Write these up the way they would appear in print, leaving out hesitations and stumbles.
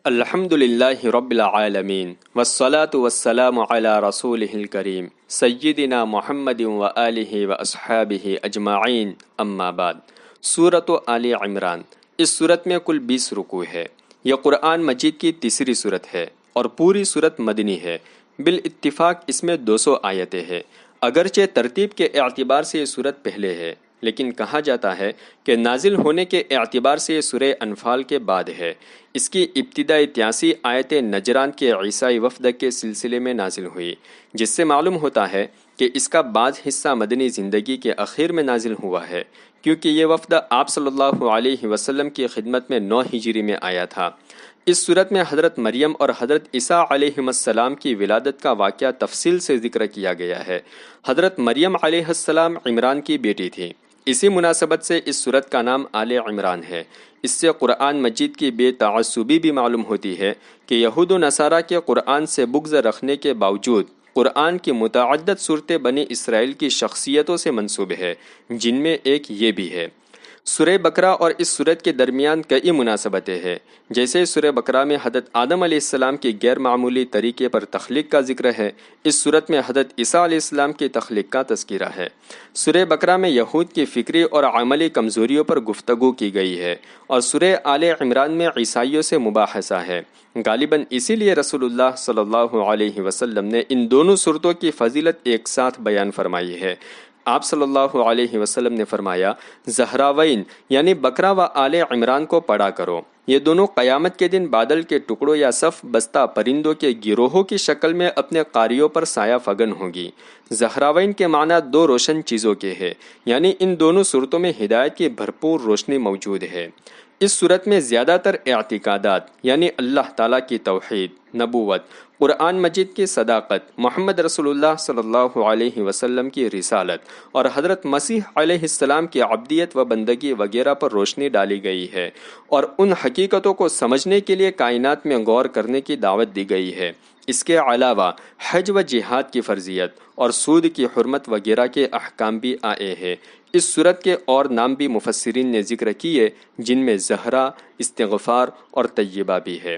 الحمد للہ رب العالمین والصلاة والسلام علی رسولہ الکریم سیدنا محمد وآلہ واصحابہ اجمعین اما بعد۔ سورۃ آل عمران، اس صورت میں کل 20 رکوع ہے۔ یہ قرآن مجید کی تیسری صورت ہے اور پوری صورت مدنی ہے۔ بالاتفاق اس میں 200 آیتیں ہیں۔ اگرچہ ترتیب کے اعتبار سے یہ صورت پہلے ہے، لیکن کہا جاتا ہے کہ نازل ہونے کے اعتبار سے یہ سورہ انفال کے بعد ہے۔ اس کی ابتدا 83 آیت نجران کے عیسائی وفد کے سلسلے میں نازل ہوئی، جس سے معلوم ہوتا ہے کہ اس کا بعض حصہ مدنی زندگی کے اخیر میں نازل ہوا ہے، کیونکہ یہ وفد آپ صلی اللہ علیہ وسلم کی خدمت میں 9 ہجری میں آیا تھا۔ اس صورت میں حضرت مریم اور حضرت عیسیٰ علیہ السلام کی ولادت کا واقعہ تفصیل سے ذکر کیا گیا ہے۔ حضرت مریم علیہ السلام عمران کی بیٹی تھی، اسی مناسبت سے اس صورت کا نام آل عمران ہے۔ اس سے قرآن مجید کی بے تعصبی بھی معلوم ہوتی ہے کہ یہود و نصارہ کے قرآن سے بغض رکھنے کے باوجود قرآن کی متعدد صورتیں بنی اسرائیل کی شخصیتوں سے منسوب ہے، جن میں ایک یہ بھی ہے۔ سورہ بقرہ اور اس صورت کے درمیان کئی مناسبتیں ہیں، جیسے سورہ بقرہ میں حضرت آدم علیہ السلام کی غیر معمولی طریقے پر تخلیق کا ذکر ہے، اس صورت میں حضرت عیسیٰ علیہ السلام کی تخلیق کا تذکرہ ہے۔ سورہ بقرہ میں یہود کی فکری اور عملی کمزوریوں پر گفتگو کی گئی ہے، اور سورہ آل عمران میں عیسائیوں سے مباحثہ ہے۔ غالباً اسی لیے رسول اللہ صلی اللہ علیہ وسلم نے ان دونوں صورتوں کی فضیلت ایک ساتھ بیان فرمائی ہے۔ آپ صلی اللہ علیہ وسلم نے فرمایا، زہراوین یعنی بقرہ و آل عمران کو پڑھا کرو، یہ دونوں قیامت کے دن بادل کے ٹکڑوں یا صف بستہ پرندوں کے گروہوں کی شکل میں اپنے قاریوں پر سایہ فگن ہوگی۔ زہراوین کے معنی 2 روشن چیزوں کے ہے، یعنی ان دونوں صورتوں میں ہدایت کی بھرپور روشنی موجود ہے۔ اس صورت میں زیادہ تر اعتقادات یعنی اللہ تعالیٰ کی توحید، نبوت، قرآن مجید کی صداقت، محمد رسول اللہ صلی اللہ علیہ وسلم کی رسالت اور حضرت مسیح علیہ السلام کی عبدیت و بندگی وغیرہ پر روشنی ڈالی گئی ہے، اور ان حقیقتوں کو سمجھنے کے لیے کائنات میں غور کرنے کی دعوت دی گئی ہے۔ اس کے علاوہ حج و جہاد کی فرضیت اور سود کی حرمت وغیرہ کے احکام بھی آئے ہیں۔ اس صورت کے اور نام بھی مفسرین نے ذکر کیے، جن میں زہرا، استغفار اور طیبہ بھی ہے۔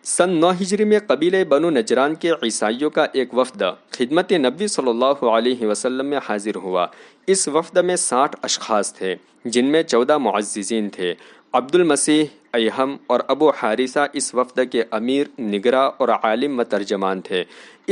سن 9 ہجری میں قبیلہ بنو نجران کے عیسائیوں کا ایک وفد خدمت نبی صلی اللہ علیہ وسلم میں حاضر ہوا۔ اس وفد میں 60 اشخاص تھے، جن میں 14 معززین تھے۔ عبد المسیح ایہم اور ابو حارثہ اس وفد کے امیر، نگراں اور عالم و ترجمان تھے۔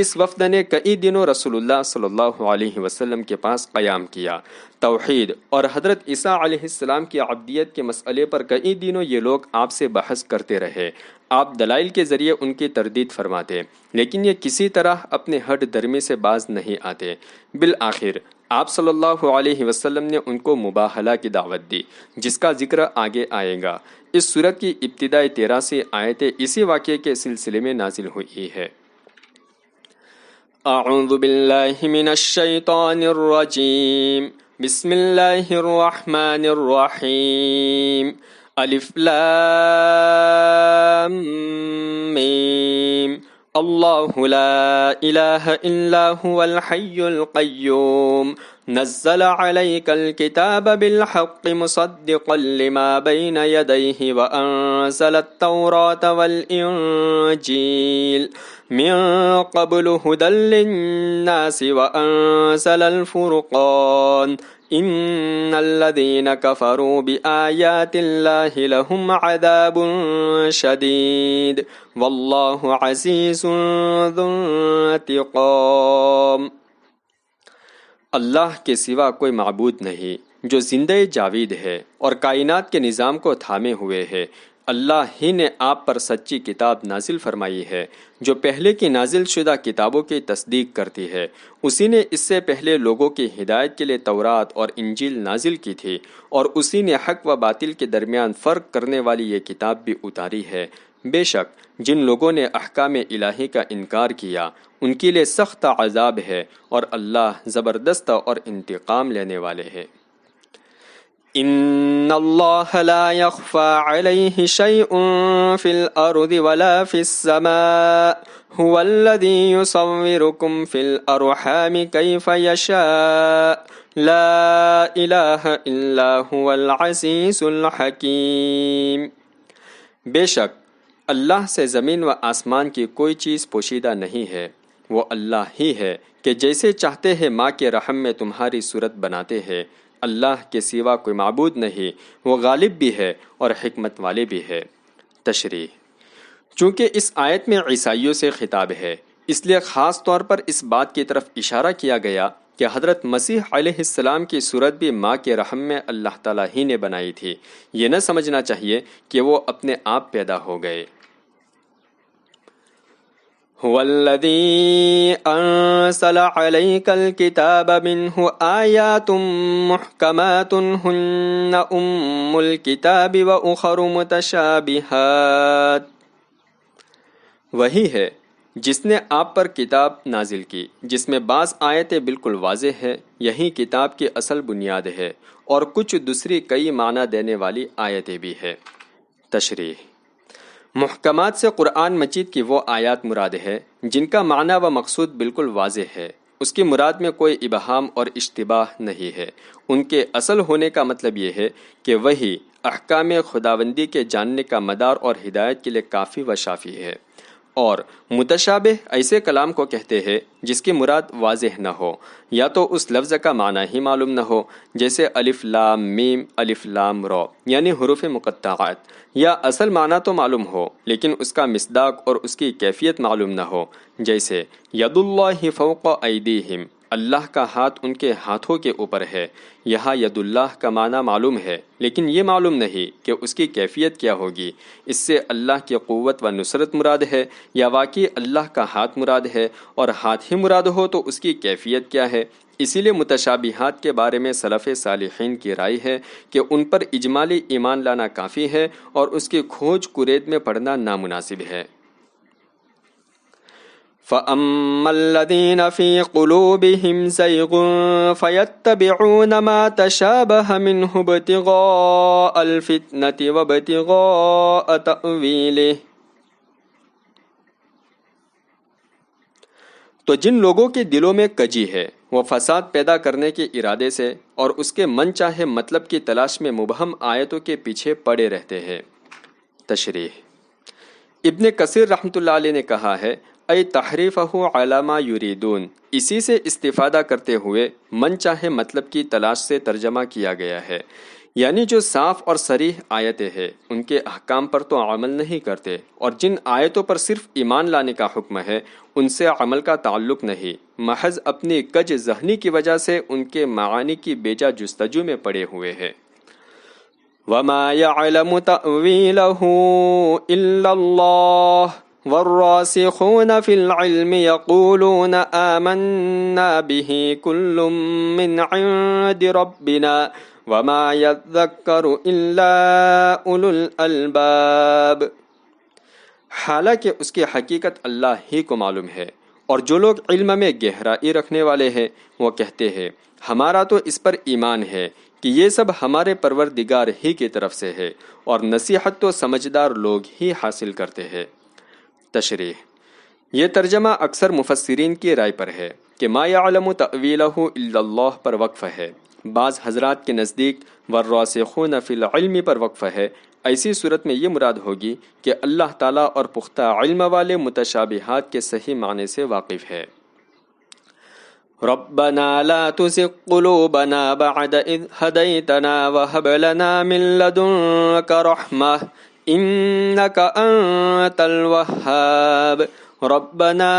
اس وفد نے کئی دنوں رسول اللہ صلی اللہ علیہ وسلم کے پاس قیام کیا۔ توحید اور حضرت عیسیٰ علیہ السلام کی عبدیت کے مسئلے پر کئی دنوں یہ لوگ آپ سے بحث کرتے رہے۔ آپ دلائل کے ذریعے ان کی تردید فرماتے، لیکن یہ کسی طرح اپنے ہٹ درمی سے باز نہیں آتے۔ بالآخر آپ صلی اللہ علیہ وسلم نے ان کو مباہلہ کی دعوت دی، جس کا ذکر آگے آئے گا۔ اس سورت کی ابتدا 83 آیتیں اسی واقعے کے سلسلے میں نازل ہوئی ہے۔ اعوذ باللہ من الشیطان الرجیم، بسم اللہ الرحمن الرحیم، الف لام میم، اللہ لا الہ الا هو الحی القیوم، نزل علیک الکتاب بالحق مصدقا لما بین یدیہ وانزل التوراة والانجیل من قبل هدى للناس وانزل الفرقان ان الذين كفروا بآيات الله لهم عذاب شديد والله عزيز ذو انتقام۔ اللہ کے سوا کوئی معبود نہیں جو زندہ جاوید ہے اور کائنات کے نظام کو تھامے ہوئے ہے۔ اللہ ہی نے آپ پر سچی کتاب نازل فرمائی ہے، جو پہلے کی نازل شدہ کتابوں کی تصدیق کرتی ہے۔ اسی نے اس سے پہلے لوگوں کی ہدایت کے لیے تورات اور انجیل نازل کی تھی، اور اسی نے حق و باطل کے درمیان فرق کرنے والی یہ کتاب بھی اتاری ہے۔ بے شک جن لوگوں نے احکام الہی کا انکار کیا، ان کے لیے سخت عذاب ہے، اور اللہ زبردست اور انتقام لینے والے ہے۔ ان اللہ لا يخفى عليه شيء في الارض ولا في السماء هو الذي يصوركم في الارحام كيف يشاء لا اله الا هو العزيز الحكيم۔ بے شک اللہ سے زمین و آسمان کی کوئی چیز پوشیدہ نہیں ہے، وہ اللہ ہی ہے کہ جیسے چاہتے ہیں ماں کے رحم میں تمہاری صورت بناتے ہیں۔ اللہ کے سوا کوئی معبود نہیں، وہ غالب بھی ہے اور حکمت والے بھی ہے۔ تشریح: چونکہ اس آیت میں عیسائیوں سے خطاب ہے، اس لیے خاص طور پر اس بات کی طرف اشارہ کیا گیا کہ حضرت مسیح علیہ السلام کی صورت بھی ماں کے رحم میں اللہ تعالیٰ ہی نے بنائی تھی۔ یہ نہ سمجھنا چاہیے کہ وہ اپنے آپ پیدا ہو گئے۔ هو الذی انزل علیک الکتاب منہ آیات محکمات ہن ام الکتاب واخر متشابہات۔ وہی ہے جس نے آپ پر کتاب نازل کی جس میں بعض آیتیں بالکل واضح ہے، یہی کتاب کی اصل بنیاد ہے، اور کچھ دوسری کئی معنی دینے والی آیتیں بھی ہے۔ تشریح: محکمات سے قرآن مجید کی وہ آیات مراد ہے جن کا معنی و مقصود بالکل واضح ہے، اس کی مراد میں کوئی ابہام اور اشتباہ نہیں ہے۔ ان کے اصل ہونے کا مطلب یہ ہے کہ وہی احکام خداوندی کے جاننے کا مدار اور ہدایت کے لیے کافی و شافی ہے، اور متشابہ ایسے کلام کو کہتے ہیں جس کی مراد واضح نہ ہو، یا تو اس لفظ کا معنی ہی معلوم نہ ہو، جیسے الف لام میم الف لام را یعنی حروف مقطعات، یا اصل معنی تو معلوم ہو لیکن اس کا مصداق اور اس کی کیفیت معلوم نہ ہو، جیسے ید اللہ فوق ایدیہم، اللہ کا ہاتھ ان کے ہاتھوں کے اوپر ہے۔ یہاں ید اللہ کا معنی معلوم ہے لیکن یہ معلوم نہیں کہ اس کی کیفیت کیا ہوگی۔ اس سے اللہ کی قوت و نصرت مراد ہے یا واقعی اللہ کا ہاتھ مراد ہے، اور ہاتھ ہی مراد ہو تو اس کی کیفیت کیا ہے؟ اسی لیے متشابہات کے بارے میں سلف صالحین کی رائے ہے کہ ان پر اجمالی ایمان لانا کافی ہے اور اس کی کھوج کرید میں پڑھنا نامناسب ہے۔ فَأَمَّا الَّذِينَ فِي قُلُوبِهِمْ زَيْغٌ فَيَتَّبِعُونَ مَا تَشَابَهَ مِنْهُ ابْتِغَاءَ الْفِتْنَةِ وَابْتِغَاءَ تَأْوِيلِهِ۔ تو جن لوگوں کے دلوں میں کجی ہے وہ فساد پیدا کرنے کے ارادے سے اور اس کے من چاہے مطلب کی تلاش میں مبہم آیتوں کے پیچھے پڑے رہتے ہیں۔ تشریح: ابن کثیر رحمۃ اللہ علیہ نے کہا ہے ای تحریفہ علی ما یریدون، اسی سے استفادہ کرتے ہوئے من چاہے مطلب کی تلاش سے ترجمہ کیا گیا ہے، یعنی جو صاف اور صریح آیتیں ہیں ان کے احکام پر تو عمل نہیں کرتے، اور جن آیتوں پر صرف ایمان لانے کا حکم ہے ان سے عمل کا تعلق نہیں، محض اپنی کج ذہنی کی وجہ سے ان کے معانی کی بیجا جستجو میں پڑے ہوئے ہیں۔ وما يعلم تأويله إلا الله والراسخون في العلم يقولون آمنا به كل من عند ربنا وما يذكر إلا أولو الألباب۔ حالانکہ اس کی حقیقت اللہ ہی کو معلوم ہے، اور جو لوگ علم میں گہرائی رکھنے والے ہیں وہ کہتے ہیں ہمارا تو اس پر ایمان ہے کہ یہ سب ہمارے پروردگار ہی کی طرف سے ہے، اور نصیحت تو سمجھدار لوگ ہی حاصل کرتے ہیں۔ تشریح: یہ ترجمہ اکثر مفسرین کی رائے پر ہے کہ ما یعلم تأویلہ الا اللہ پر وقف ہے، بعض حضرات کے نزدیک والراسخون فی العلم پر وقف ہے۔ ایسی صورت میں یہ مراد ہوگی کہ اللہ تعالیٰ اور پختہ علم والے متشابہات کے صحیح معنی سے واقف ہے۔ ربنا لا تزغ قلوبنا بعد اذ هديتنا وهب لنا من لدنك رحمة انك انت الوهاب ربنا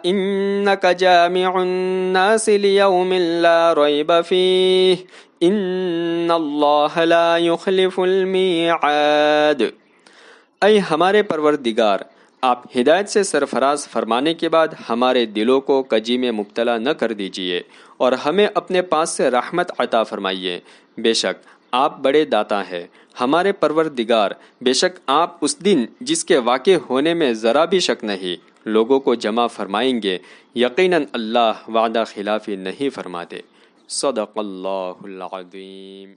انك جامع الناس ليوم لا ريب فيه ان اللہ لا یخلف المیعاد۔ اے ہمارے پروردگار، آپ ہدایت سے سرفراز فرمانے کے بعد ہمارے دلوں کو کجی میں مبتلا نہ کر دیجیے، اور ہمیں اپنے پاس سے رحمت عطا فرمائیے۔ بے شک آپ بڑے داتا ہیں ہمارے پروردگار، بے شک آپ اس دن جس کے واقع ہونے میں ذرا بھی شک نہیں لوگوں کو جمع فرمائیں گے، یقیناً اللہ وعدہ خلافی نہیں فرماتے۔ صدق اللہ العظیم۔